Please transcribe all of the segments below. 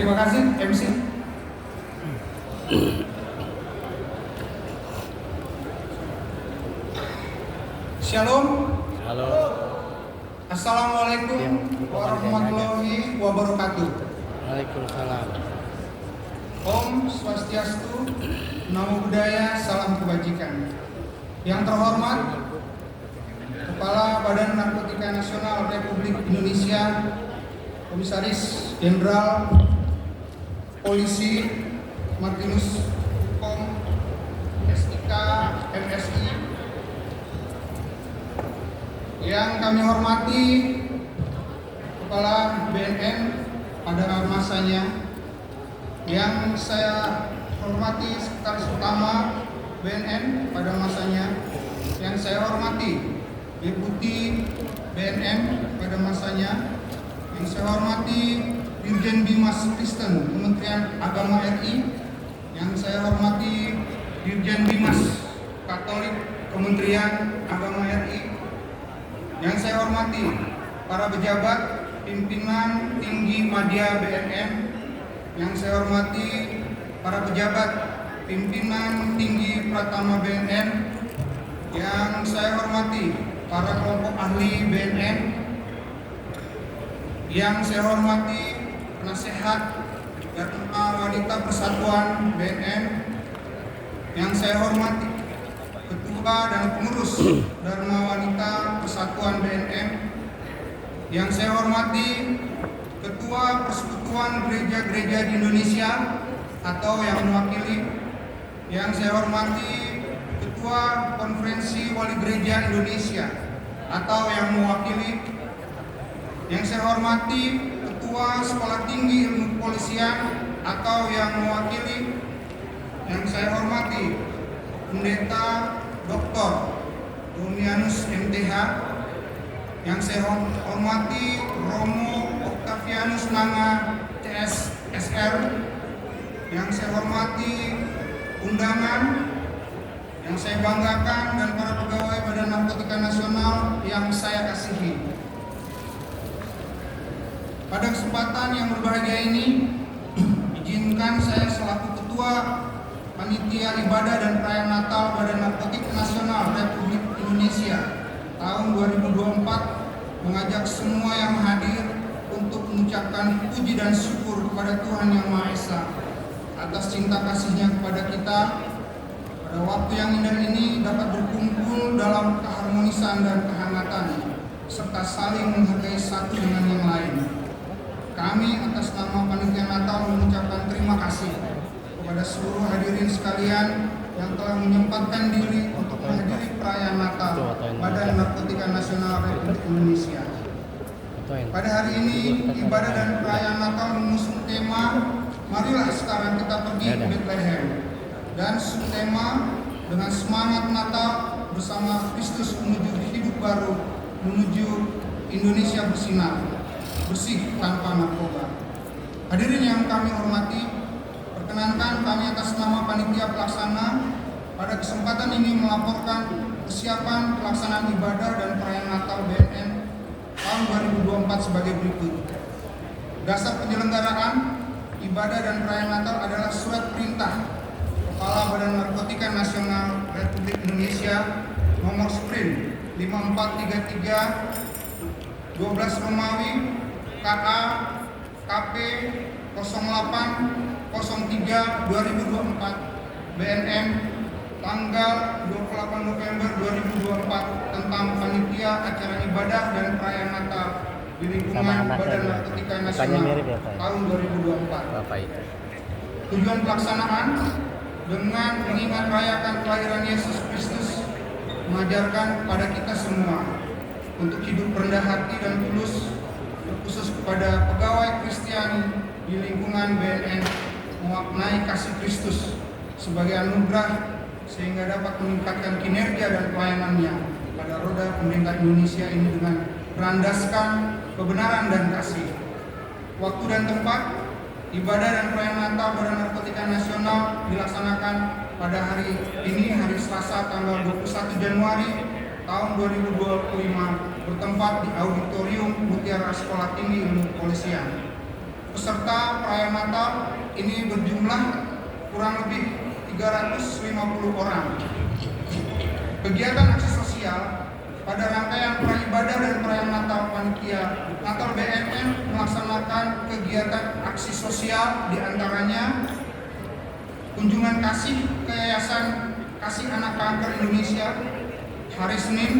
Terima kasih MC. Shalom. Halo. Assalamualaikum warahmatullahi wabarakatuh. Waalaikumsalam. Om Swastiastu, Namo Buddhaya, salam kebajikan. Yang terhormat Kepala Badan Narkotika Nasional Republik Indonesia, Komisaris Jenderal Polisi Martinus Kom SIK MSI, yang kami hormati Kepala BNN pada masanya, yang saya hormati Sekretaris Utama BNN pada masanya, yang saya hormati Deputi BNN pada masanya, yang saya hormati Dirjen Bimas Kristen Kementerian Agama RI, yang saya hormati Dirjen Bimas Katolik Kementerian Agama RI, yang saya hormati para pejabat pimpinan tinggi Madya BNN, yang saya hormati para pejabat pimpinan tinggi Pratama BNN, yang saya hormati para kelompok ahli BNN, yang saya hormati penasehat Dharma Wanita Persatuan BNN, yang saya hormati Ketua dan Pengurus Dharma Wanita Persatuan BNN, yang saya hormati Ketua Persekutuan Gereja-Gereja di Indonesia atau yang mewakili, yang saya hormati Ketua Konferensi Wali Gereja Indonesia atau yang mewakili, yang saya hormati Ketua Sekolah Tinggi Ilmu Kepolisian atau yang mewakili, yang saya hormati Pendeta Dr. Domianus MTH, yang saya hormati Romo Octavianus Nanga CSSR, yang saya hormati undangan, yang saya banggakan, dan para pegawai Badan Narkotika Nasional yang saya kasihi. Pada kesempatan yang berbahagia ini, izinkan saya selaku Ketua Panitia Ibadah dan Perayaan Natal Badan Narkotika Nasional Republik Indonesia tahun 2024 mengajak semua yang hadir untuk mengucapkan puji dan syukur kepada Tuhan Yang Maha Esa atas cinta kasih-Nya kepada kita. Pada waktu yang indah ini dapat berkumpul dalam keharmonisan dan kehangatan serta saling menghargai satu dengan yang lain. Kami atas nama Panitia Natal mengucapkan terima kasih kepada seluruh hadirin sekalian yang telah menyempatkan diri untuk menghadiri perayaan Natal Badan Narkotika Nasional Republik Indonesia. Pada hari ini, ibadah dan perayaan Natal mengusung tema "Marilah sekarang kita pergi ke Bethlehem", dan subtema dengan semangat Natal bersama Kristus menuju hidup baru, menuju Indonesia bersinar, bersih tanpa narkoba. Hadirin yang kami hormati, perkenankan kami atas nama Panitia Pelaksana pada kesempatan ini melaporkan persiapan pelaksanaan ibadah dan perayaan Natal BNN tahun 2024 sebagai berikut. Dasar penyelenggaraan ibadah dan perayaan Natal adalah surat perintah Kepala Badan Narkotika Nasional Republik Indonesia nomor Sprint 5433 12 Romawi KA KP 0803 2024 BNN tanggal 28 November 2024 tentang panitia acara ibadah dan perayaan Natal di lingkungan Badan Narkotika Nasional tahun 2024. Tujuan pelaksanaan dengan mengingat rayakan kelahiran Yesus Kristus, mengajarkan kepada kita semua untuk hidup rendah hati dan tulus, khusus kepada pegawai Kristiani di lingkungan BNN, memaknai kasih Kristus sebagai anugerah sehingga dapat meningkatkan kinerja dan pelayanannya pada roda pemerintah Indonesia ini dengan berlandaskan kebenaran dan kasih. Waktu dan tempat ibadah dan perayaan Natal Badan Narkotika Nasional dilaksanakan pada hari ini, hari Selasa tanggal 21 Januari tahun 2025, bertempat di Auditorium Mutiara Sekolah Tinggi Ilmu Kepolisian. peserta perayaan Natal ini berjumlah kurang lebih 350 orang. Kegiatan aksi sosial pada rangkaian ibadah dan perayaan Natal panitia Natal BNN melaksanakan kegiatan aksi sosial diantaranya kunjungan kasih ke Yayasan Kasih Anak Kanker Indonesia hari Senin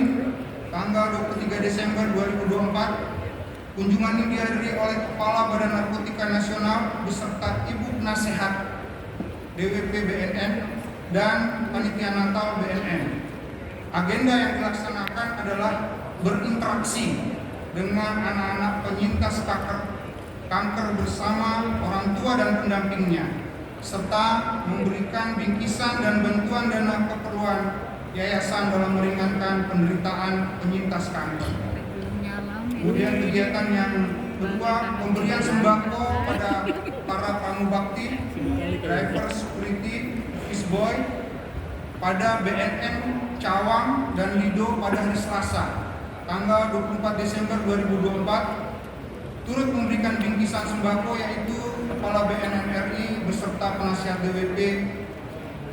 tanggal 23 Desember 2024. Kunjungan ini dihadiri oleh Kepala Badan Narkotika Nasional beserta Ibu Penasehat DWP BNN dan Panitia Natal BNN. Agenda yang dilaksanakan adalah berinteraksi dengan anak-anak penyintas kanker bersama orang tua dan pendampingnya, serta memberikan bingkisan dan bantuan dana keperluan yayasan dalam meringankan penderitaan penyintas kanker. Kemudian kegiatan yang kedua, pemberian sembako pada para pramubakti, driver, security, fishboy pada BNN Cawang dan Lido pada hari Selasa, tanggal 24 Desember 2024, turut memberikan bingkisan sembako yaitu Kepala BNN RI beserta penasihat DWP,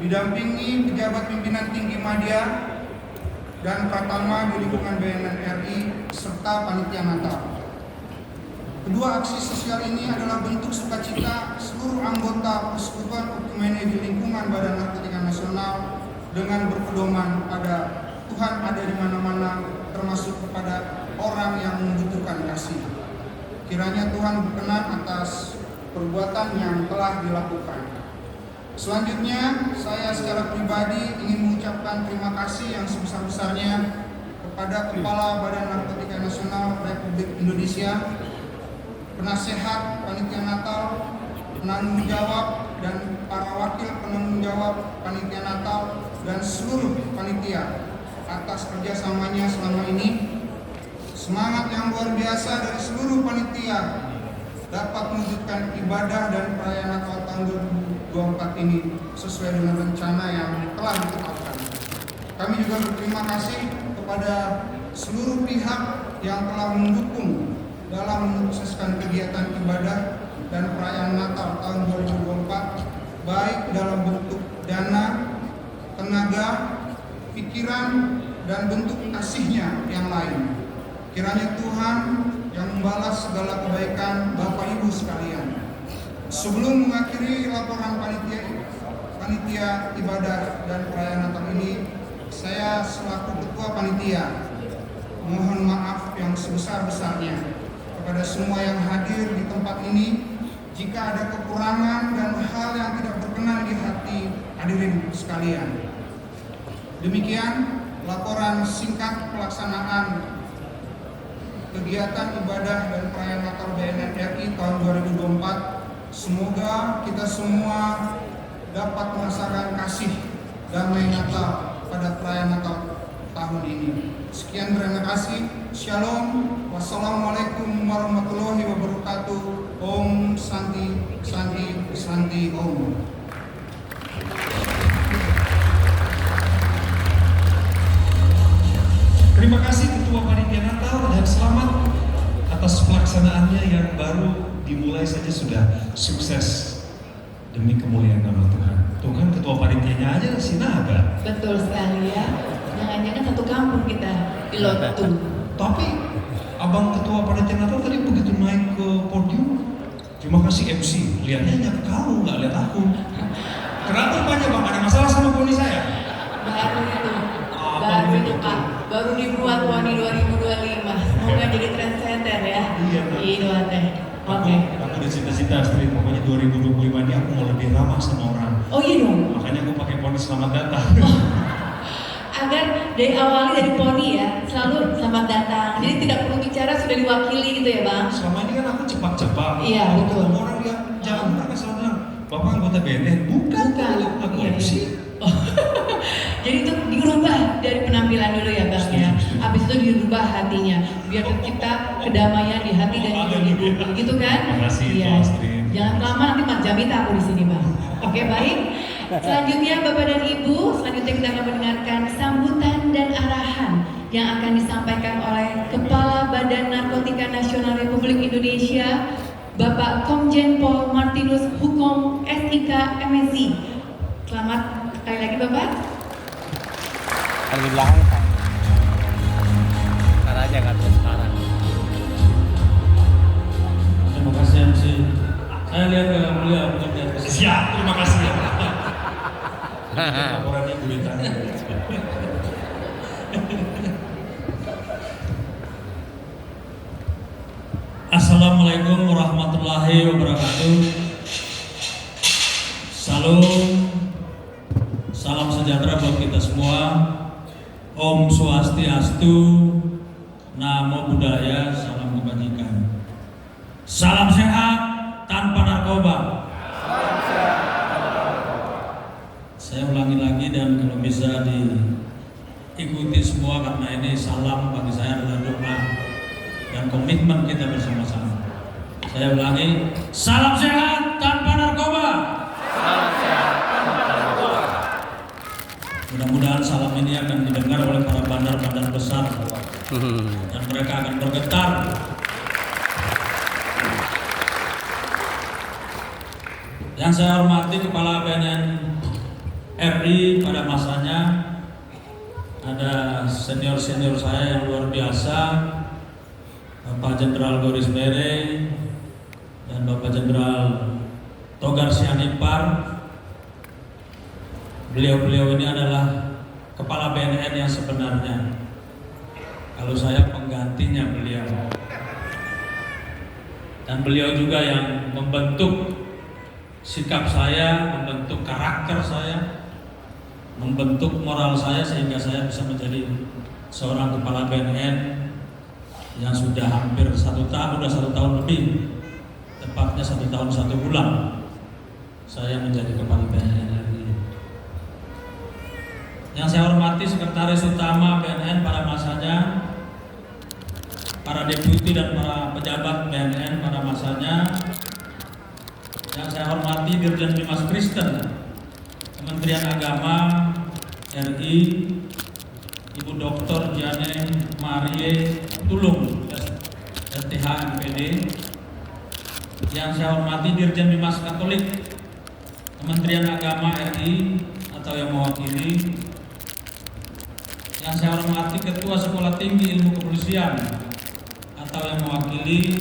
didampingi pejabat pimpinan tinggi media dan pratama di lingkungan BNN RI serta panitia Natal. Kedua aksi sosial ini adalah bentuk sukacita seluruh anggota Persekutuan Okumene di lingkungan Badan Narkotika Nasional dengan berpedoman pada Tuhan ada di mana-mana, termasuk kepada orang yang membutuhkan kasih. Kiranya Tuhan berkenan atas perbuatan yang telah dilakukan. Selanjutnya, saya secara pribadi ingin mengucapkan terima kasih yang sebesar-besarnya kepada Kepala Badan Narkotika Nasional Republik Indonesia, penasehat panitia Natal, penanggung jawab dan para wakil penanggung jawab panitia Natal dan seluruh panitia atas kerjasamanya selama ini. Semangat yang luar biasa dari seluruh panitia dapat mewujudkan ibadah dan perayaan Natal tahun 2024 ini sesuai dengan rencana yang telah ditetapkan. Kami juga berterima kasih kepada seluruh pihak yang telah mendukung dalam menyukseskan kegiatan ibadah dan perayaan Natal tahun 2024, baik dalam bentuk dana, tenaga, pikiran, dan bentuk kasihnya yang lain. Kiranya Tuhan yang membalas segala kebaikan Bapak Ibu sekalian. Sebelum mengakhiri laporan panitia ibadah dan perayaan Natal ini, saya selaku ketua panitia mohon maaf yang sebesar-besarnya kepada semua yang hadir di tempat ini jika ada kekurangan dan hal yang tidak berkenan di hati hadirin sekalian. Demikian laporan singkat pelaksanaan kegiatan ibadah dan perayaan Natal BNN RI tahun 2024. Semoga kita semua dapat merasakan kasih damai Natal pada perayaan Natal tahun ini. Sekian, terima kasih. Shalom. Wassalamualaikum warahmatullahi wabarakatuh. Om Santi Santi Santi Om. Terima kasih Ketua Panitia Natal dan selamat atas pelaksanaannya yang baru dimulai saja sudah sukses demi kemuliaan nama Tuhan. Tuh kan Ketua Panitianya aja si Naga. Betul sekali ya. Jangan-jangan satu kampung kita di Lotu. Tapi Abang Ketua Panitia Natal tadi begitu naik ke podium, terima kasih MC. Lihatnya hanya ke kamu, nggak lihat aku. Kenapa banyak Bang? Ada masalah sama poni saya? Baru itu. Baru Baru itu Pak. Baru dibuat WANI 2025. Semoga jadi trendsetter ya. Iya, Pak. Iya teh. Oke. Aku udah cita-cita Astrid, pokoknya 2025 ini aku mau lebih ramah sama orang. Oh iya dong. Makanya aku pakai poni selamat datang. Agar dari awalnya dari poni ya, selalu selamat datang. Jadi tidak perlu bicara, sudah diwakili gitu ya Bang. Selama ini kan aku cepat-cepat. Iya, Kalau betul. ketemu orang dia jangan mereka selalu bilang, Bapak anggota BNN. Bukan. Aku Iya, MC. Oh. Jadi itu dirubah dari penampilan dulu ya Bang ya. Habis itu dirubah hatinya biar tercipta kedamaian di hati dan di bumi. Gitu kan? Makasih Iya. itu Astrid. Jangan lama nanti Mas Jamita aku di sini Bang. Oke baik. Selanjutnya Bapak dan Ibu, selanjutnya kita akan mendengarkan sambutan dan arahan yang akan disampaikan oleh Kepala Badan Narkotika Nasional Republik Indonesia Bapak Komjen Pol Martinus Hukum SIK MSI. Selamat sekali lagi Bapak. Kan di belakang kan. Ntar aja kan sekarang. Terima kasih MC. Saya lihat ke beliau, bukan lihat ke sini. Siap, terima kasih ya. Laporannya Bu Intan. Assalamualaikum warahmatullahi wabarakatuh. Salam sejahtera buat kita semua. Om Swastiastu, Namo Buddhaya, salam kebajikan. Salam sehat tanpa narkoba. Saya ulangi lagi dan kalau bisa diikuti semua karena ini salam bagi saya adalah doa dan komitmen kita bersama-sama. Saya ulangi, salam sehat tanpa narkoba. Salam sehat. Mudah-mudahan salam ini akan didengar oleh para bandar-bandar besar dan mereka akan bergetar. Yang saya hormati Kepala BNN RI pada masanya, ada senior-senior saya yang luar biasa, Bapak Jenderal Goris Mere dan Bapak Jenderal Togar Sianipar. Beliau-beliau ini adalah Kepala BNN yang sebenarnya. Kalau saya penggantinya beliau. Dan beliau juga yang membentuk sikap saya, membentuk karakter saya, membentuk moral saya sehingga saya bisa menjadi seorang Kepala BNN yang sudah hampir 1 tahun, sudah 1 tahun lebih, tepatnya 1 tahun 1 bulan saya menjadi Kepala BNN RI. Yang saya hormati Sekretaris Utama BNN pada masanya, para deputi dan para pejabat BNN pada masanya. Yang saya hormati Dirjen Bimas Kristen Kementerian Agama RI, Ibu Dr. Jane Marie Tulung STH MPD. Yang saya hormati Dirjen Bimas Katolik Kementerian Agama RI atau yang mewakili. Yang saya hormati Ketua Sekolah Tinggi Ilmu Kepolisian atau yang mewakili.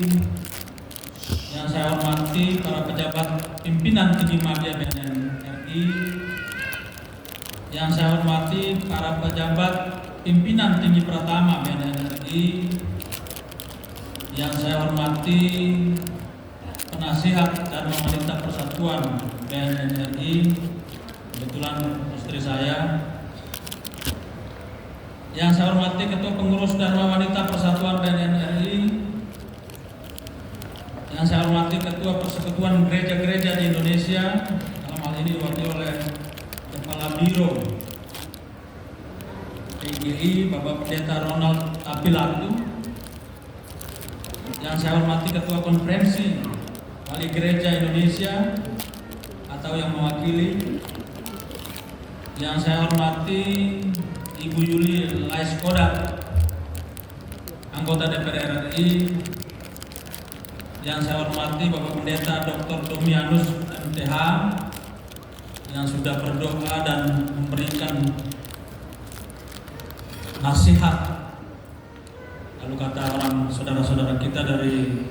Yang saya hormati para pejabat pimpinan tinggi media BNN RI. Yang saya hormati para pejabat pimpinan tinggi Pratama BNN RI. Yang saya hormati penasihat dan Wanita Persatuan BNN RI, kebetulan istri saya. Yang saya hormati Ketua Pengurus Dharma Wanita Persatuan BNN RI. Yang saya hormati Ketua Persekutuan Gereja-Gereja di Indonesia, dalam hal ini diwakili oleh Kepala Biro PGI Bapak Pendeta Ronald Tapilatu. Yang saya hormati Ketua Konferensi Wali Gereja Indonesia atau yang mewakili. Yang saya hormati Ibu Yuli Laiskodat, anggota DPR RI. Yang saya hormati Bapak Pendeta Dr. Domianus MTH yang sudah berdoa dan memberikan nasihat. Lalu kata orang saudara-saudara kita dari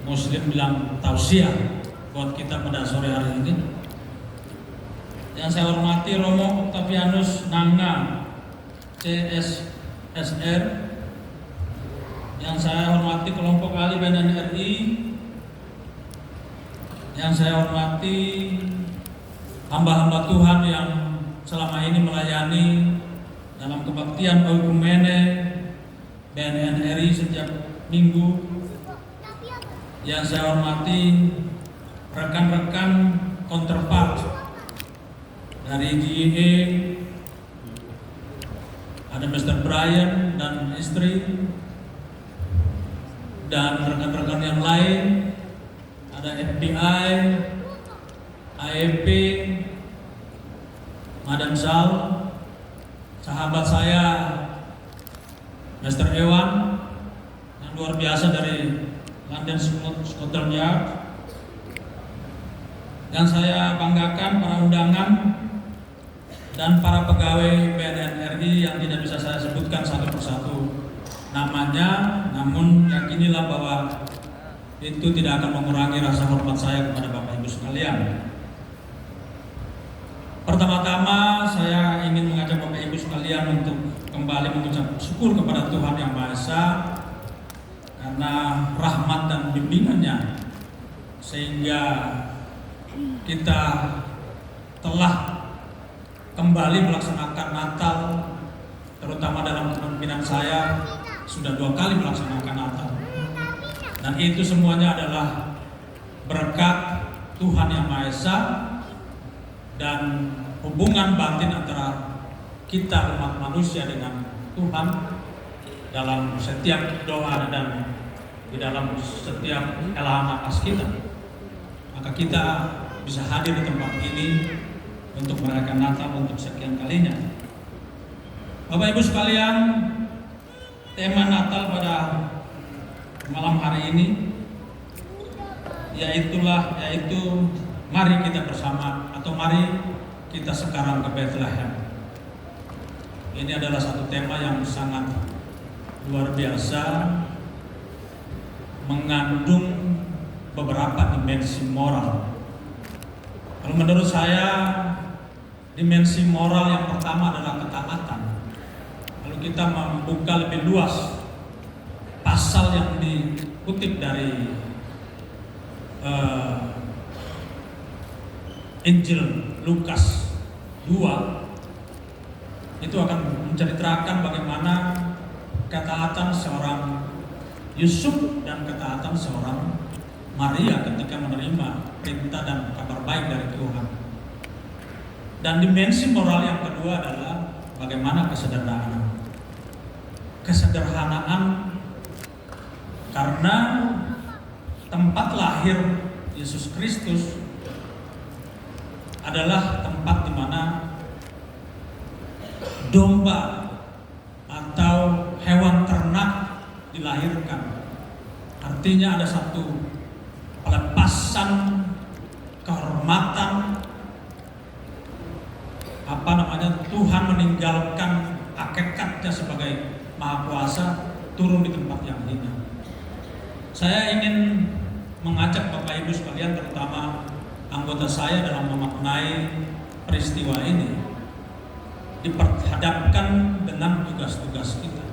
Muslim bilang tausiah buat kita pada sore hari ini. Yang saya hormati Romo Octavianus Nanga CSSR. Yang saya hormati kelompok ahli BNN RI. Yang saya hormati hamba-hamba Tuhan yang selama ini melayani dalam kebaktian oikumene BNN RI setiap minggu. Yang saya hormati rekan-rekan counterpart dari GIE, ada Mr. Brian dan istri, dan rekan-rekan yang lain, ada FBI, AEP, Madam Sal, sahabat saya Mr. Ewan yang luar biasa dari London Scotland Yard. Dan saya banggakan para undangan dan para pegawai BNN RI yang tidak bisa saya sebutkan satu persatu namanya, namun yakinilah bahwa itu tidak akan mengurangi rasa hormat saya kepada Bapak Ibu sekalian. Pertama-tama saya ingin mengajak Bapak Ibu sekalian untuk kembali mengucap syukur kepada Tuhan Yang Maha Esa karena rahmat dan bimbingannya sehingga kita telah kembali melaksanakan Natal, terutama dalam kepemimpinan saya sudah 2 kali melaksanakan Natal. Dan itu semuanya adalah berkat Tuhan Yang Maha Esa dan hubungan batin antara kita umat manusia dengan Tuhan dalam setiap doa dan di dalam setiap elah nafas kita. Maka kita bisa hadir di tempat ini untuk merayakan Natal untuk sekian kalinya. Bapak Ibu sekalian, tema Natal pada malam hari ini yaitu mari kita bersama atau mari kita sekarang ke Bethlehem. Ini adalah satu tema yang sangat luar biasa, mengandung beberapa dimensi moral. Kalau menurut saya, dimensi moral yang pertama adalah ketaatan. Kalau kita membuka lebih luas pasal yang dikutip dari Injil Lukas 2, itu akan menceritakan bagaimana ketaatan seorang Yusuf dan ketaatan seorang Maria ketika menerima perintah dan kabar baik dari Tuhan. Dan dimensi moral yang kedua adalah bagaimana kesederhanaan. Kesederhanaan karena tempat lahir Yesus Kristus adalah tempat di mana domba atau hewan ternak dilahirkan. Artinya ada satu pelepasan kehormatan, Tuhan meninggalkan hakikatnya sebagai Maha Kuasa turun di tempat yang hina. Saya ingin mengajak Bapak Ibu sekalian, terutama anggota saya, dalam memaknai peristiwa ini, diperhadapkan dengan tugas-tugas kita.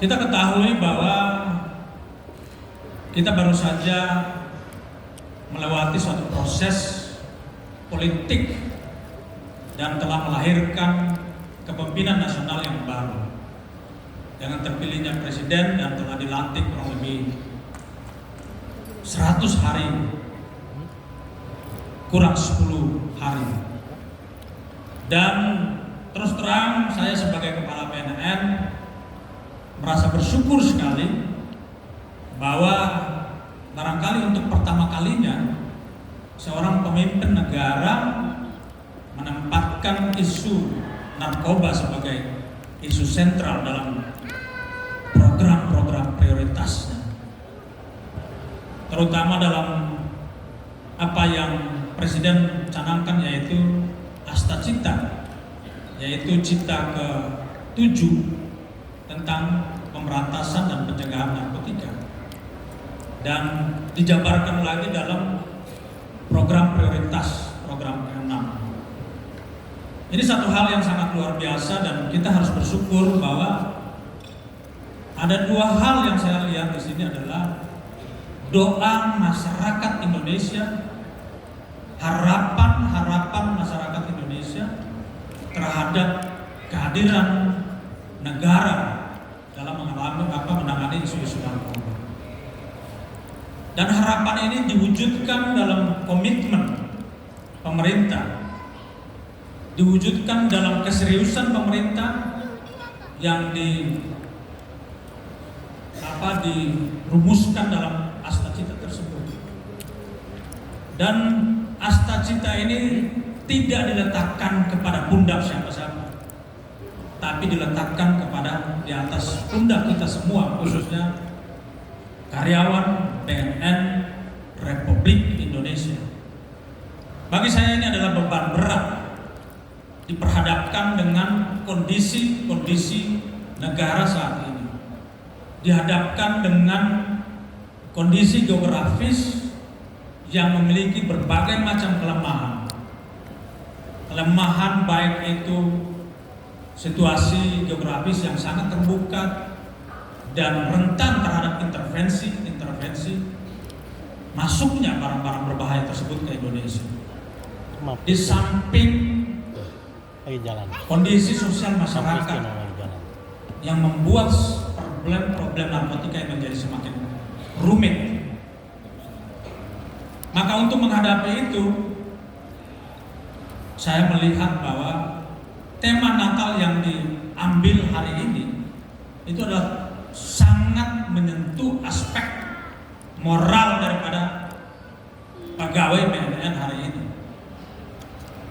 Kita ketahui bahwa kita baru saja melewati suatu proses politik dan telah melahirkan kepemimpinan nasional yang baru dengan terpilihnya presiden dan telah dilantik kurang lebih 100 hari, kurang 10 hari. Dan terus terang saya sebagai kepala BNN merasa bersyukur sekali bahwa barangkali untuk pertama kalinya seorang pemimpin negara menempatkan isu narkoba sebagai isu sentral dalam program-program prioritasnya, terutama dalam apa yang Presiden canangkan, yaitu Astacita, yaitu cita ke-7 tentang pemberantasan dan pencegahan narkotika, dan dijabarkan lagi dalam program prioritas, program ke-6. Ini satu hal yang sangat luar biasa dan kita harus bersyukur bahwa ada dua hal yang saya lihat di sini adalah doa masyarakat Indonesia, harapan masyarakat Indonesia terhadap kehadiran negara dalam menangani isu-isu narkoba. Dan harapan ini diwujudkan dalam komitmen pemerintah, diwujudkan dalam keseriusan pemerintah yang dirumuskan dalam Astacita tersebut. Dan Astacita ini tidak diletakkan kepada pundak siapa-siapa, tapi diletakkan di atas pundak kita semua, khususnya karyawan BNN Republik Indonesia. Bagi saya ini adalah beban berat diperhadapkan dengan kondisi-kondisi negara saat ini, dihadapkan dengan kondisi geografis yang memiliki berbagai macam kelemahan baik itu situasi geografis yang sangat terbuka dan rentan terhadap intervensi masuknya barang-barang berbahaya tersebut ke Indonesia. Maaf, Di samping lagi jalan. kondisi sosial Sampai masyarakat lagi jalan. yang membuat problem narkotika yang menjadi semakin rumit. Maka untuk menghadapi itu, saya melihat bahwa tema Natal yang diambil hari ini itu adalah sangat menyentuh aspek moral daripada pegawai BNN hari ini.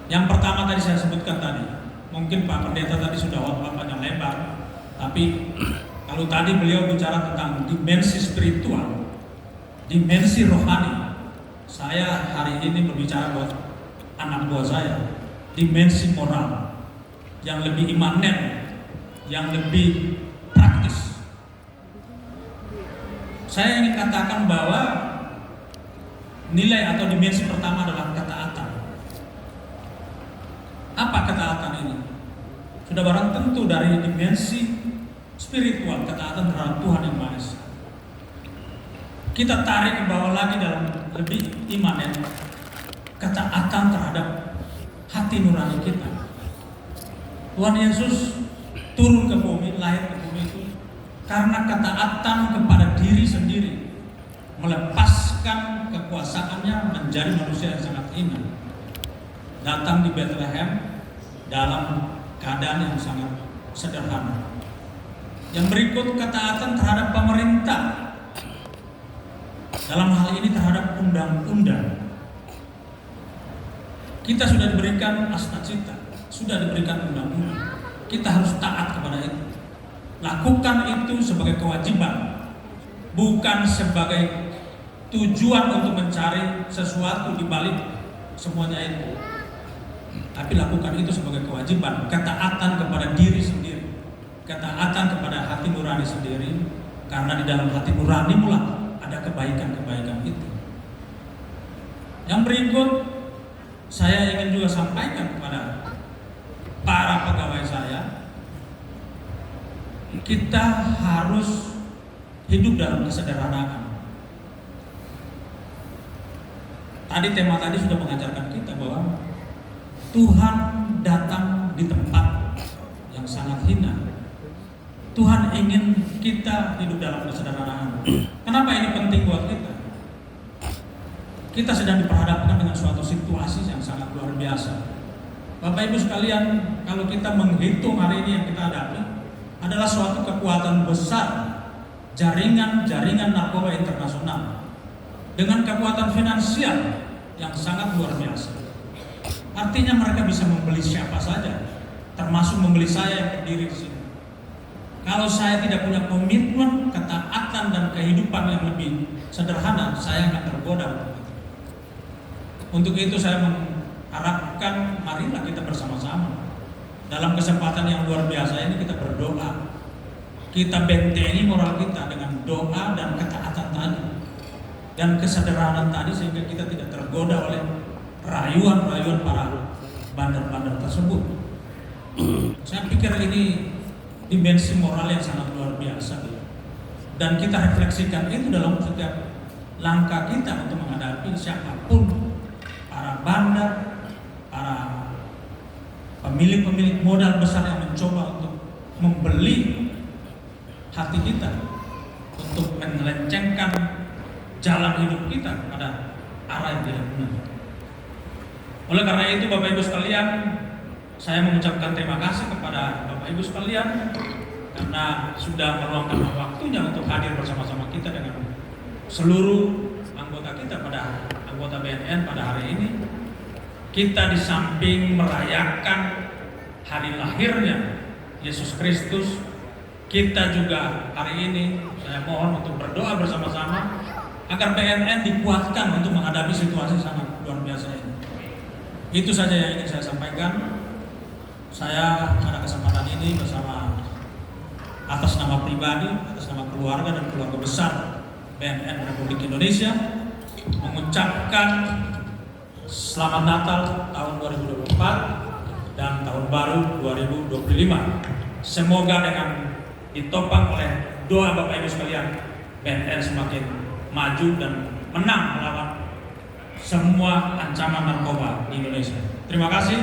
Yang pertama tadi saya sebutkan tadi, mungkin Pak Pendeta tadi sudah khotbah panjang lebar, tapi kalau tadi beliau bicara tentang dimensi spiritual, dimensi rohani, saya hari ini berbicara buat anak buah saya, dimensi moral yang lebih imanen, yang lebih praktis. Saya ingin katakan bahwa nilai atau dimensi pertama adalah ketaatan. Apa ketaatan ini? Sudah barang tentu dari dimensi spiritual, ketaatan terhadap Tuhan Yang Maha Esa. Kita tarik ke bawah lagi dalam lebih imanen, ketaatan terhadap hati nurani kita. Tuhan Yesus turun ke bumi, lahir ke bumi itu karena ketaatan kepada diri sendiri, melepaskan kekuasaannya menjadi manusia yang sangat hina, datang di Bethlehem dalam keadaan yang sangat sederhana. Yang berikut, ketaatan terhadap pemerintah, dalam hal ini terhadap undang-undang. Kita sudah diberikan asnacita, sudah diberikan undang-undang. Kita harus taat kepada itu. Lakukan itu sebagai kewajiban, bukan sebagai tujuan untuk mencari sesuatu di balik semuanya itu. Tapi lakukan itu sebagai kewajiban, ketaatan kepada diri sendiri, ketaatan kepada hati nurani sendiri, karena di dalam hati nurani mula ada kebaikan-kebaikan itu. Yang berikut, saya ingin juga sampaikan kepada para pegawai saya, kita harus hidup dalam kesederhanaan. Tadi tema tadi sudah mengajarkan kita bahwa Tuhan datang di tempat yang sangat hina. Tuhan ingin kita hidup dalam kesederhanaan. Kenapa ini penting buat kita? Kita sedang diperhadapkan dengan suatu situasi yang sangat luar biasa. Bapak Ibu sekalian, kalau kita menghitung hari ini yang kita hadapi adalah suatu kekuatan besar, jaringan narkoba internasional dengan kekuatan finansial yang sangat luar biasa. Artinya mereka bisa membeli siapa saja, termasuk membeli saya yang berdiri di sini. Kalau saya tidak punya komitmen, ketaatan dan kehidupan yang lebih sederhana, saya akan tergoda. Untuk itu saya mengharapkan, marilah kita bersama-sama dalam kesempatan yang luar biasa ini kita berdoa. Kita bentengi moral kita dengan doa dan ketaatan tadi dan kesederhanaan tadi, sehingga kita tidak tergoda oleh rayuan-rayuan para bandar-bandar tersebut. Saya pikir ini dimensi moral yang sangat luar biasa, dan kita refleksikan itu dalam setiap langkah kita untuk menghadapi siapapun, para bandar, para pemilik modal besar yang mencoba untuk membeli hati kita, untuk melencengkan jalan hidup kita pada arah yang tidak benar. Oleh karena itu, Bapak Ibu sekalian, saya mengucapkan terima kasih kepada Bapak Ibu sekalian karena sudah meluangkan waktunya untuk hadir bersama-sama kita dengan seluruh anggota kita pada anggota BNN pada hari ini. Kita di samping merayakan hari lahirnya Yesus Kristus, kita juga hari ini saya saya mohon untuk berdoa bersama-sama agar BNN dikuatkan untuk menghadapi situasi sangat luar biasa ini. Itu saja yang ingin saya sampaikan. Saya pada kesempatan ini bersama atas nama pribadi, atas nama keluarga dan keluarga besar BNN Republik Indonesia mengucapkan Selamat Natal tahun 2024 dan tahun baru 2025. Semoga dengan ditopang oleh doa Bapak Ibu sekalian, BNN semakin maju dan menang melawan semua ancaman narkoba di Indonesia. Terima kasih.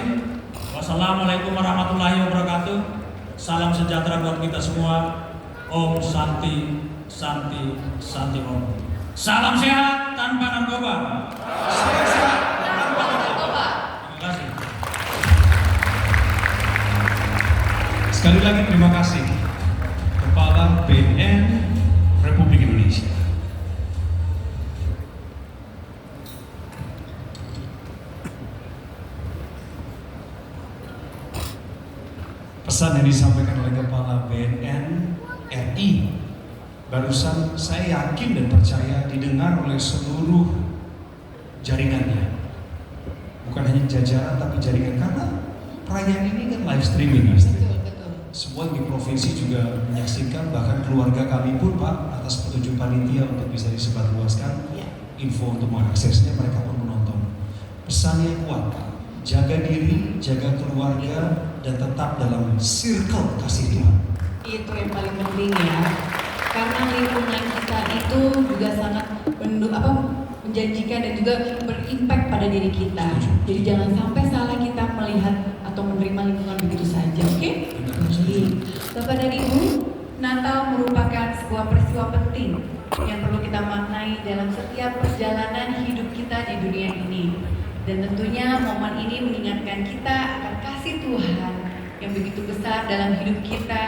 Wassalamualaikum warahmatullahi wabarakatuh. Salam sejahtera buat kita semua. Om Santi Santi Santi Om. Salam sehat tanpa narkoba. Salam sehat tanpa narkoba. Terima kasih. Sekali lagi terima kasih Kepala BNN Republik Indonesia. Pesan yang disampaikan oleh Kepala BNN RI barusan saya yakin dan percaya didengar oleh seluruh jaringannya. Bukan hanya jajaran tapi jaringan, karena perayaan ini kan live streaming guys. Semua di provinsi juga menyaksikan, bahkan keluarga kami pun Pak atas petunjuk panitia untuk bisa disebarluaskan info untuk mengaksesnya, mereka pun menonton. Pesannya kuat Pak, jaga diri, jaga keluarga, dan tetap dalam circle kasih Tuhan. Itu yang paling penting ya, karena lingkungan kita itu juga sangat menjanjikan dan juga berimpact pada diri kita. Jadi jangan sampai salah kita melihat atau menerima lingkungan begitu saja, oke? Bapak dan Ibu, Natal merupakan sebuah peristiwa penting yang perlu kita maknai dalam setiap perjalanan hidup kita di dunia ini. Dan tentunya momen ini mengingatkan kita akan kasih Tuhan yang begitu besar dalam hidup kita.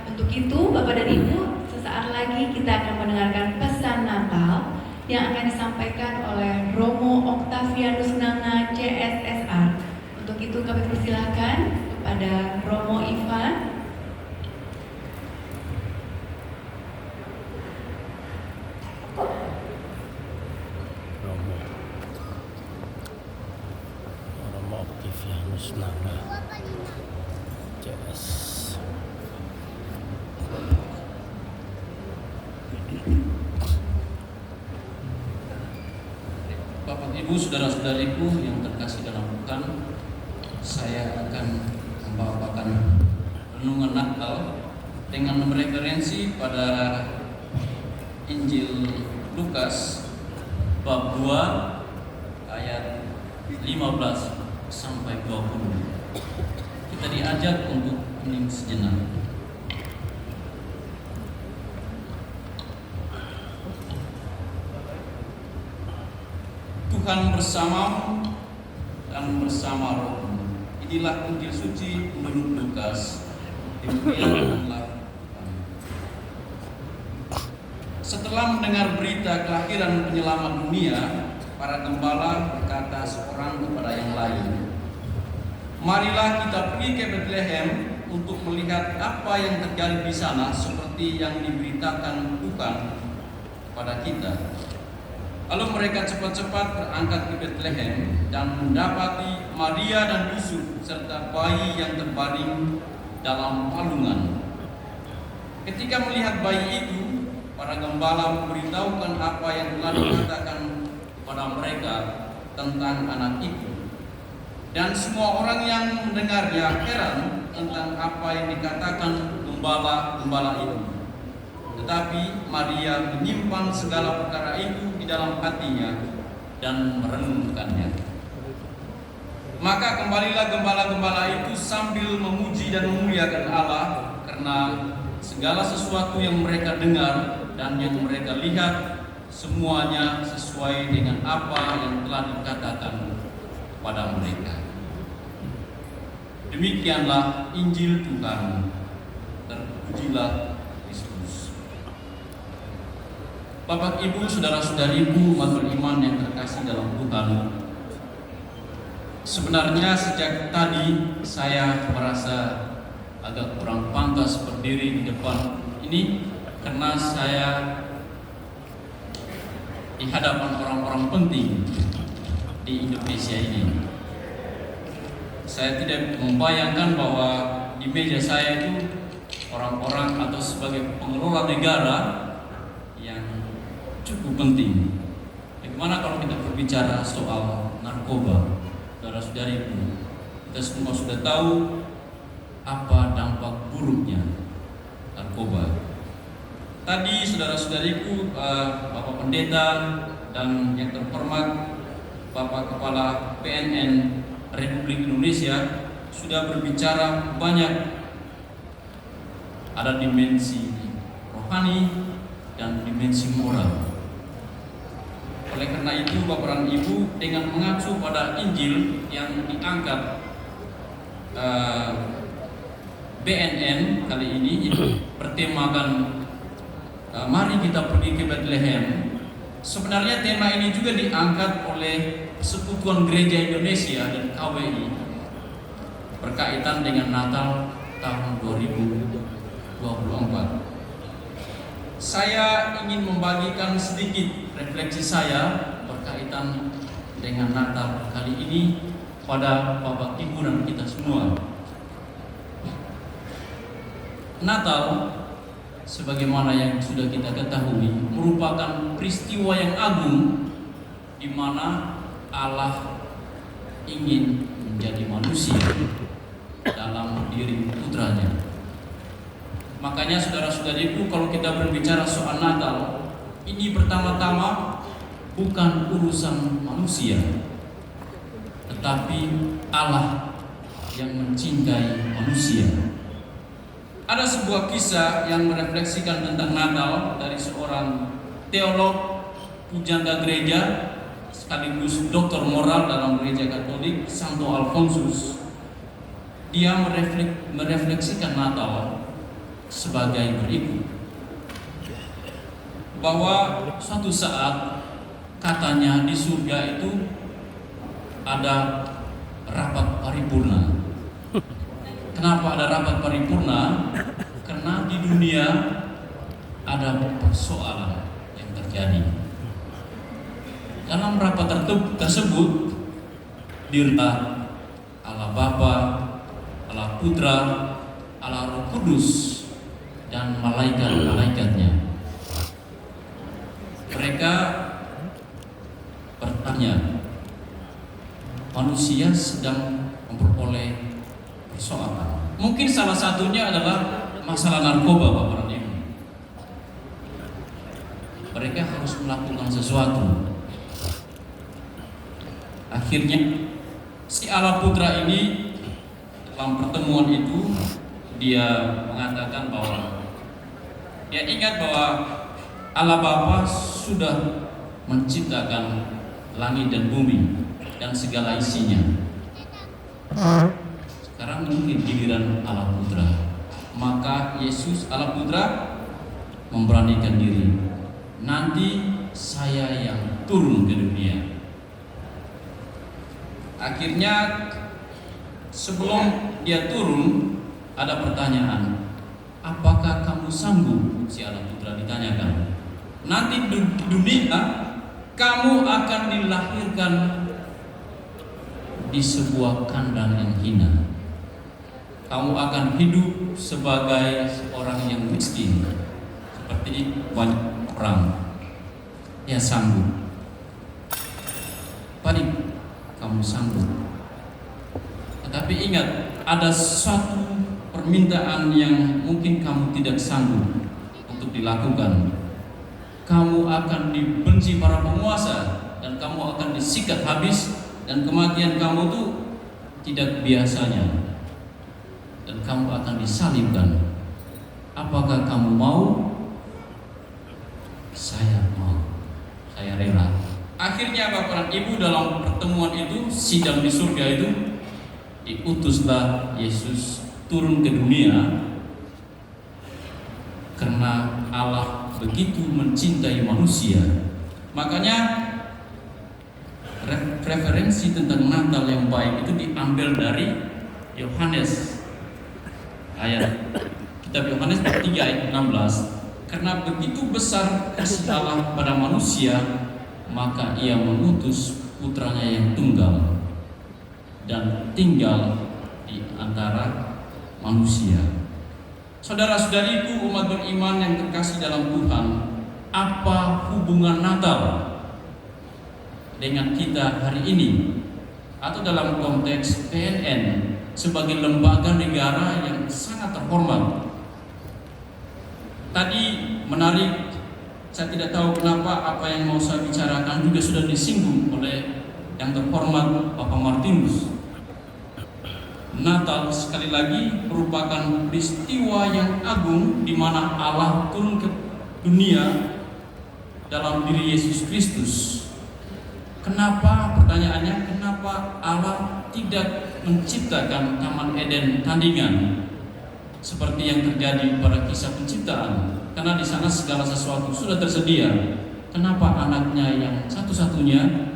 Untuk itu, Bapak dan Ibu, sesaat lagi kita akan mendengarkan pesan Natal yang akan disampaikan oleh Romo Octavianus Nanga CSSR. Untuk itu kami persilahkan kepada Romo Ivan. Romo Octavianus Nanga CS. Bapak Ibu, saudara-saudariku yang terkasih dalam Tuhan, saya akan membawakan renungan Natal dengan mereferensi pada Injil Lukas bab 2 ayat 15 sampai 20. Kita diajak untuk hening sejenak. Tuhan bersamamu dan bersama rohmu. Inilah Injil suci menurut Lukas. Demikianlah. Setelah mendengar berita kelahiran penyelamat dunia, para gembala berkata seorang kepada yang lain, "Marilah kita pergi ke Bethlehem untuk melihat apa yang terjadi di sana seperti yang diberitakan Tuhan kepada kita." Lalu mereka cepat-cepat berangkat ke Bethlehem dan mendapati Maria dan Yusuf serta bayi yang terbaring dalam palungan. Ketika melihat bayi itu, para gembala memberitahukan apa yang telah dikatakan kepada mereka tentang anak itu. Dan semua orang yang mendengarnya heran tentang apa yang dikatakan gembala-gembala itu. Tetapi Maria menyimpan segala perkara itu di dalam hatinya dan merenungkannya. Maka kembalilah gembala-gembala itu sambil memuji dan memuliakan Allah karena segala sesuatu yang mereka dengar dan yang mereka lihat semuanya sesuai dengan apa yang telah dikatakan kepada mereka. Demikianlah Injil Tuhan. Terpujilah Kristus. Bapak, Ibu, saudara-saudariku umat beriman yang terkasih dalam Tuhan, sebenarnya sejak tadi saya merasa agak kurang pantas berdiri di depan ini karena saya di hadapan orang-orang penting di Indonesia ini. Saya tidak membayangkan bahwa di meja saya itu orang-orang atau sebagai pengelola negara yang cukup penting. Bagaimana kalau kita berbicara soal narkoba, saudara-saudariku? Kita semua sudah tahu apa dampak buruknya narkoba. Tadi saudara-saudariku, Bapak Pendeta dan yang terhormat Bapak Kepala PNN Republik Indonesia sudah berbicara banyak. Ada dimensi rohani dan dimensi moral. Oleh karena itu, Bapak dan Ibu, dengan mengacu pada Injil yang diangkat BNN kali ini, bertemakan mari kita pergi ke Bethlehem. Sebenarnya tema ini juga diangkat oleh Persekutuan Gereja Indonesia dan KWI berkaitan dengan Natal tahun 2024. Saya ingin membagikan sedikit refleksi saya berkaitan dengan Natal kali ini pada Bapak Ibu dan kita semua. Natal, sebagaimana yang sudah kita ketahui, merupakan peristiwa yang agung di mana Allah ingin menjadi manusia dalam diri putranya. Makanya saudara-saudariku, kalau kita berbicara soal Natal, ini pertama-tama bukan urusan manusia, tetapi Allah yang mencintai manusia. Ada sebuah kisah yang merefleksikan tentang Natal dari seorang teolog, pujangga gereja, sekaligus doktor moral dalam gereja Katolik, Santo Alfonsus. Dia merefleksikan Natal sebagai berikut, bahwa suatu saat katanya di surga itu ada rapat paripurna. Kenapa ada rapat paripurna? Karena di dunia ada persoalan yang terjadi. Dalam rapat tersebut dirilah Allah Bapa, Allah Putra, Allah Roh Kudus, dan malaikat-malaikatnya. Mereka bertanya, manusia sedang memperoleh persoalan. Mungkin salah satunya adalah masalah narkoba, Bapak dan Ibu. Mereka harus melakukan sesuatu. Akhirnya si Allah Putra ini dalam pertemuan itu dia mengatakan bahwa dia ingat bahwa Allah Bapa sudah menciptakan langit dan bumi dan segala isinya. Sekarang mungkin giliran Allah Putra. Maka Yesus Allah Putra memberanikan diri. Nanti saya yang turun ke dunia. Akhirnya sebelum dia turun ada pertanyaan, apakah kamu sanggup? Si Allah Putra ditanyakan. Nanti di dunia kamu akan dilahirkan di sebuah kandang yang hina. Kamu akan hidup sebagai seorang yang miskin, seperti banyak orang yang sanggup. Paling kamu sanggup. Tetapi ingat, ada suatu permintaan yang mungkin kamu tidak sanggup untuk dilakukan. Kamu akan dibenci para penguasa dan kamu akan disikat habis, dan kematian kamu itu tidak biasanya, dan kamu akan disalibkan. Apakah kamu mau? Saya mau. Saya rela. Akhirnya Bapak dan Ibu, dalam pertemuan itu, sidang di surga itu, diutuslah Yesus turun ke dunia karena Allah begitu mencintai manusia. Makanya referensi tentang Natal yang baik itu diambil dari Yohanes, ayat kitab Yohanes 3 ayat 16. karena begitu besar kasih Allah pada manusia, maka ia mengutus putranya yang tunggal dan tinggal di antara manusia. Saudara-saudariku umat beriman yang terkasih dalam Tuhan, apa hubungan Natal dengan kita hari ini? Atau dalam konteks PNN sebagai lembaga negara yang sangat terhormat. Tadi menarik, saya tidak tahu kenapa apa yang mau saya bicarakan juga sudah disinggung oleh yang terhormat Bapak Martinus. Natal sekali lagi merupakan peristiwa yang agung di mana Allah turun ke dunia dalam diri Yesus Kristus. Kenapa? Pertanyaannya, kenapa Allah tidak menciptakan Taman Eden tandingan seperti yang terjadi pada kisah penciptaan? Karena di sana segala sesuatu sudah tersedia. Kenapa anaknya yang satu-satunya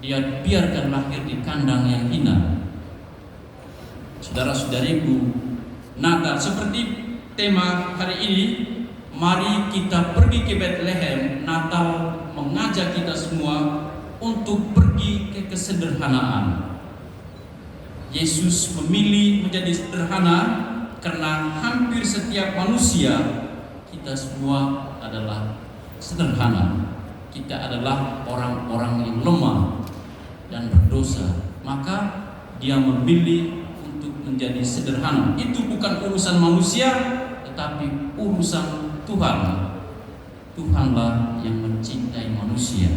dia biarkan lahir di kandang yang hina? Saudara-saudariku, Natal seperti tema hari ini, mari kita pergi ke Bethlehem. Natal mengajak kita semua untuk pergi ke kesederhanaan. Yesus memilih menjadi sederhana karena hampir setiap manusia, kita semua adalah sederhana. Kita adalah orang-orang yang lemah dan berdosa. Maka dia memilih untuk menjadi sederhana. Itu bukan urusan manusia, tetapi urusan Tuhan. Tuhanlah yang mencintai manusia.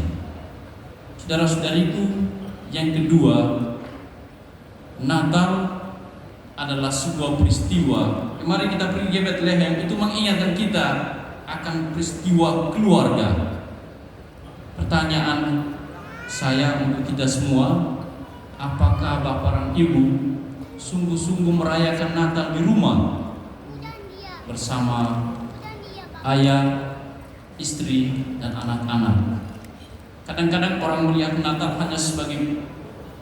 Saudara-saudariku, yang kedua, Natal adalah sebuah peristiwa. Mari kita pergi ke Bethlehem, itu mengingatkan kita akan peristiwa keluarga. Pertanyaan saya untuk kita semua, apakah Bapak dan Ibu sungguh-sungguh merayakan Natal di rumah bersama ayah, istri, dan anak-anak? Kadang-kadang orang melihat Natal hanya sebagai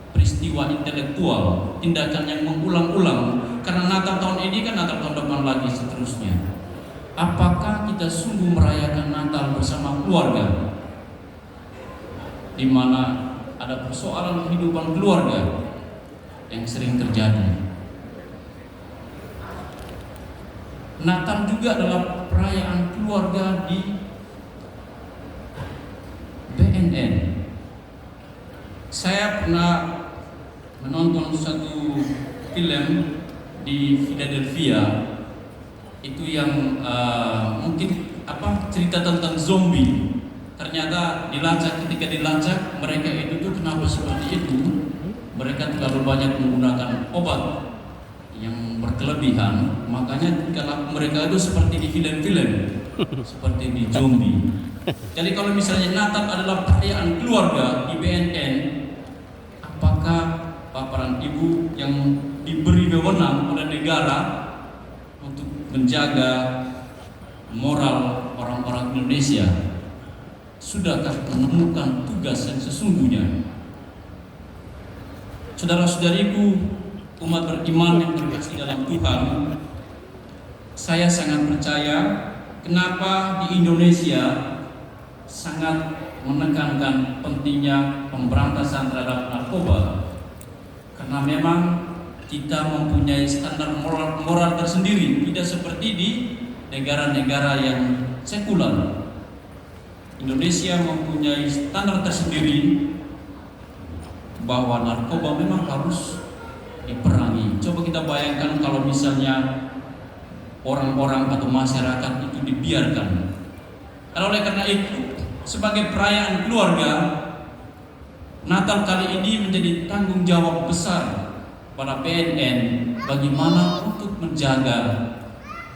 peristiwa intelektual, tindakan yang mengulang-ulang. Karena Natal tahun ini kan Natal tahun depan lagi seterusnya. Apakah kita sungguh merayakan Natal bersama keluarga, di mana ada persoalan kehidupan keluarga yang sering terjadi? Natal juga adalah perayaan keluarga di BNN. Saya pernah menonton satu film di Philadelphia, itu yang mungkin cerita tentang zombie. Ternyata ketika dilacak mereka itu tuh kenapa seperti itu? Mereka terlalu banyak menggunakan obat yang berkelebihan, makanya kalau mereka itu seperti di film-film, seperti di zombie. Jadi kalau misalnya Natal adalah perayaan keluarga di BNN, apakah Bapak dan Ibu yang diberi wewenang oleh negara untuk menjaga moral orang-orang Indonesia, sudahkah menemukan tugas yang sesungguhnya? Saudara-saudariku, umat beriman yang terkasih dalam Tuhan, saya sangat percaya kenapa di Indonesia sangat menekankan pentingnya pemberantasan terhadap narkoba. Karena memang kita mempunyai standar moral tersendiri, tidak seperti di negara-negara yang sekuler. Indonesia mempunyai standar tersendiri bahwa narkoba memang harus diperangi. Coba kita bayangkan kalau misalnya orang-orang atau masyarakat itu dibiarkan. Oleh karena itu, sebagai perayaan keluarga, Natal kali ini menjadi tanggung jawab besar pada BNN bagaimana untuk menjaga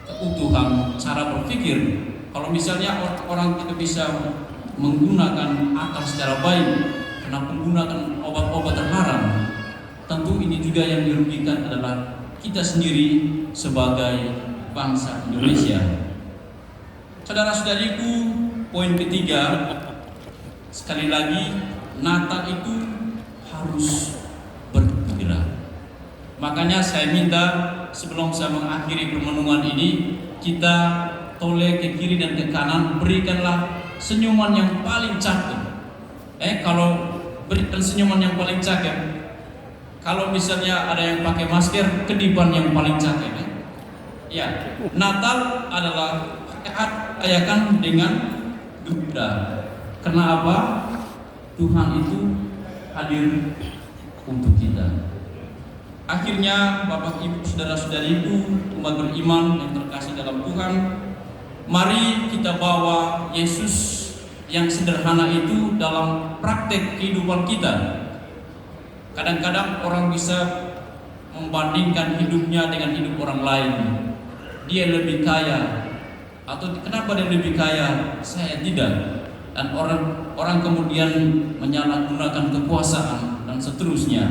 keutuhan cara berpikir. Kalau misalnya orang tidak bisa menggunakan akal secara baik karena menggunakan obat-obat terlarang, tentu ini juga yang dirugikan adalah kita sendiri sebagai bangsa Indonesia. Saudara-saudariku, poin ketiga, sekali lagi Natal itu harus bergembira. Makanya saya minta sebelum saya mengakhiri permenungan ini, kita toleh ke kiri dan ke kanan, berikanlah senyuman yang paling cakep. Kalau berikan senyuman yang paling cakep, kalau misalnya ada yang pakai masker, kedipan yang paling cakep. Ya, Natal adalah ayakan dengan gembira. Karena apa? Tuhan itu hadir untuk kita. Akhirnya, Bapak Ibu, saudara-saudariku, umat beriman yang terkasih dalam Tuhan, mari kita bawa Yesus yang sederhana itu dalam praktek kehidupan kita. Kadang-kadang orang bisa membandingkan hidupnya dengan hidup orang lain. Dia lebih kaya, atau kenapa dia lebih kaya? Saya tidak. Dan orang kemudian menyalahgunakan kekuasaan dan seterusnya.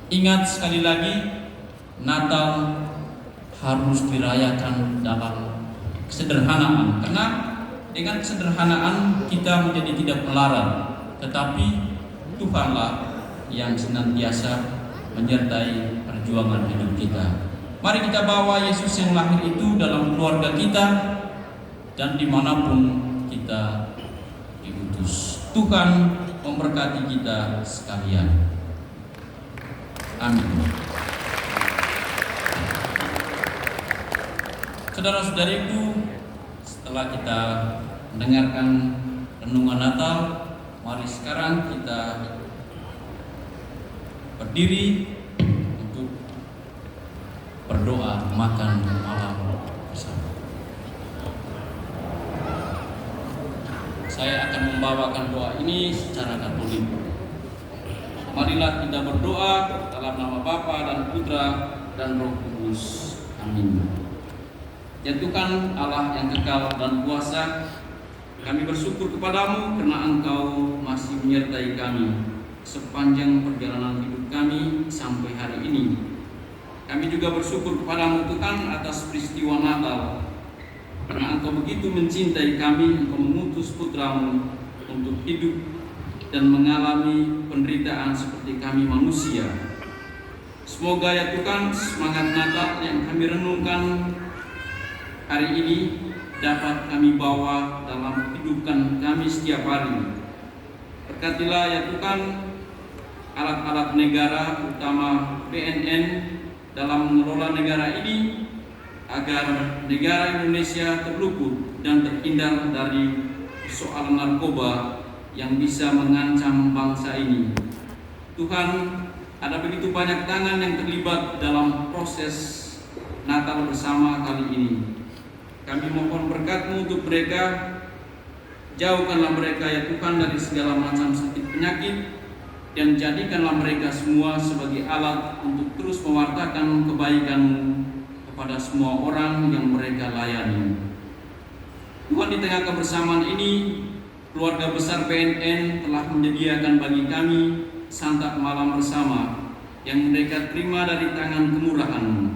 Ingat sekali lagi, Natal harus dirayakan dalam kesederhanaan. Karena dengan kesederhanaan kita menjadi tidak melarat, tetapi Tuhanlah yang senantiasa menyertai perjuangan hidup kita. Mari kita bawa Yesus yang lahir itu dalam keluarga kita dan dimanapun kita diutus. Tuhan memberkati kita sekalian. Amin. Saudara-saudariku, setelah kita mendengarkan renungan Natal, mari sekarang kita berdiri untuk berdoa makan malam bersama. Saya akan membawakan doa ini secara Katolik. Marilah kita berdoa dalam nama Bapa dan Putra dan Roh Kudus. Amin. Ya Tuhan Allah yang kekal dan kuasa, kami bersyukur kepadamu karena Engkau masih menyertai kami sepanjang perjalanan hidup kami sampai hari ini. Kami juga bersyukur kepadamu Tuhan atas peristiwa Natal, karena Engkau begitu mencintai kami, Engkau mengutus putramu untuk hidup dan mengalami penderitaan seperti kami manusia. Semoga ya Tuhan, semangat Natal yang kami renungkan hari ini dapat kami bawa dalam kehidupan kami setiap hari. Berkatilah ya Tuhan alat-alat negara, terutama BNN, dalam mengelola negara ini, agar negara Indonesia terluput dan terhindar dari soal narkoba yang bisa mengancam bangsa ini. Tuhan, ada begitu banyak tangan yang terlibat dalam proses Natal bersama kali ini. Kami mohon berkat-Mu untuk mereka. Jauhkanlah mereka ya Tuhan dari segala macam sakit penyakit, dan jadikanlah mereka semua sebagai alat untuk terus mewartakan kebaikan-Mu kepada semua orang yang mereka layani. Tuhan, di tengah kebersamaan ini, keluarga besar BNN telah menyediakan bagi kami santap malam bersama yang mereka terima dari tangan kemurahan-Mu.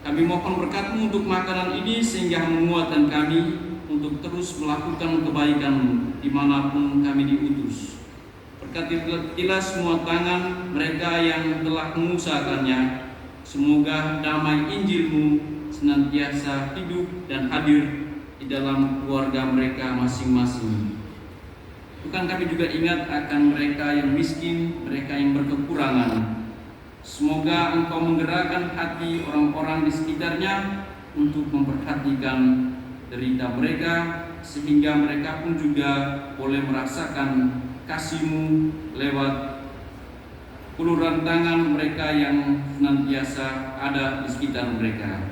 Kami mohon berkat-Mu untuk makanan ini sehingga menguatkan kami untuk terus melakukan kebaikan-Mu dimanapun kami diutus. Berkatilah semua tangan mereka yang telah mengusahakannya. Semoga damai Injil-Mu senantiasa hidup dan hadir di dalam keluarga mereka masing-masing. Bukan kami juga ingat akan mereka yang miskin, mereka yang berkekurangan. Semoga Engkau menggerakkan hati orang-orang di sekitarnya untuk memperhatikan derita mereka, sehingga mereka pun juga boleh merasakan kasih-Mu lewat uluran tangan mereka yang senantiasa ada di sekitar mereka.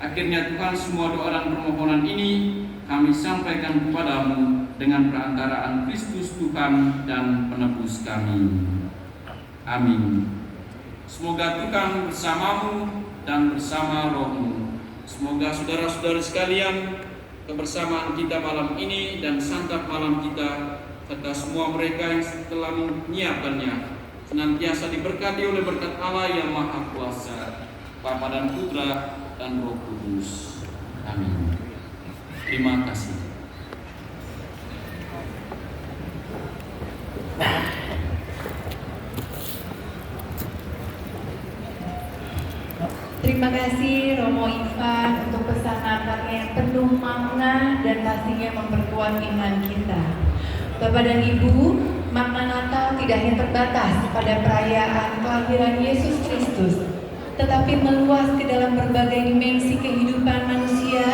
Akhirnya Tuhan, semua doa dan permohonan ini kami sampaikan kepadamu dengan perantaraan Kristus Tuhan dan penebus kami. Amin. Semoga Tuhan bersamamu dan bersama rohmu. Semoga saudara-saudara sekalian, kebersamaan kita malam ini dan santap malam kita, serta semua mereka yang telah menyiapkannya, senantiasa diberkati oleh berkat Allah yang Maha Kuasa, Bapa dan Putra dan Roh Kudus. Amin. Terima kasih. Terima kasih Romo Ivan untuk pesan Natalnya yang penuh makna dan pastinya memperkuat iman kita. Bapak dan Ibu, makna Natal tidak hanya terbatas pada perayaan kelahiran Yesus Kristus, tetapi meluas ke dalam berbagai dimensi kehidupan manusia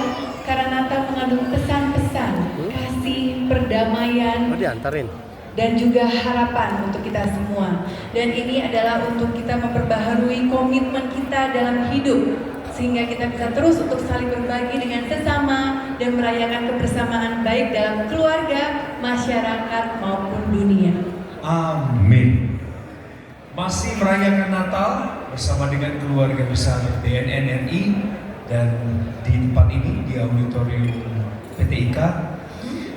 karena Natal mengandung pesan-pesan kasih, perdamaian, diantarin. dan juga harapan untuk kita semua. Dan ini adalah untuk kita memperbaharui komitmen kita dalam hidup, sehingga kita bisa terus untuk saling berbagi dengan sesama dan merayakan kebersamaan baik dalam keluarga, masyarakat maupun dunia. Amin. Masih merayakan Natal bersama dengan keluarga besar DNN RI, dan di tempat ini di auditorium PT IKA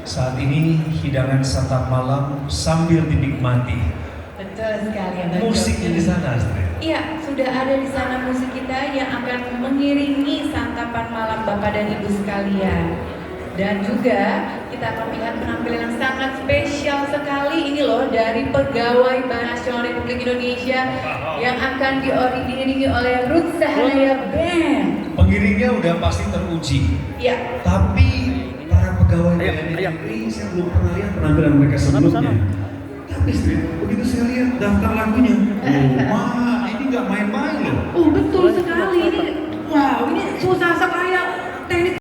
saat ini hidangan santap malam sambil dinikmati. Betul sekali ya, Bang Musiknya di Joko. sana, Astrid. Iya, sudah ada di sana musik kita yang akan mengiringi santapan malam Bapak dan Ibu sekalian. Dan juga kita akan melihat penampilan yang sangat spesial sekali ini loh dari Pegawai Bank Nasional Republik Indonesia yang akan diiringi oleh Ruth Sahanaya Band. Pengiringnya udah pasti teruji. Ya, Tapi para pegawai Ayo, BNN ayo. RI saya belum pernah lihat penampilan mereka sebelumnya. Tapi Astrid, begitu saya lihat daftar lagunya, wah ini nggak main-main loh. betul sekali ini. Wow, ini susah sekali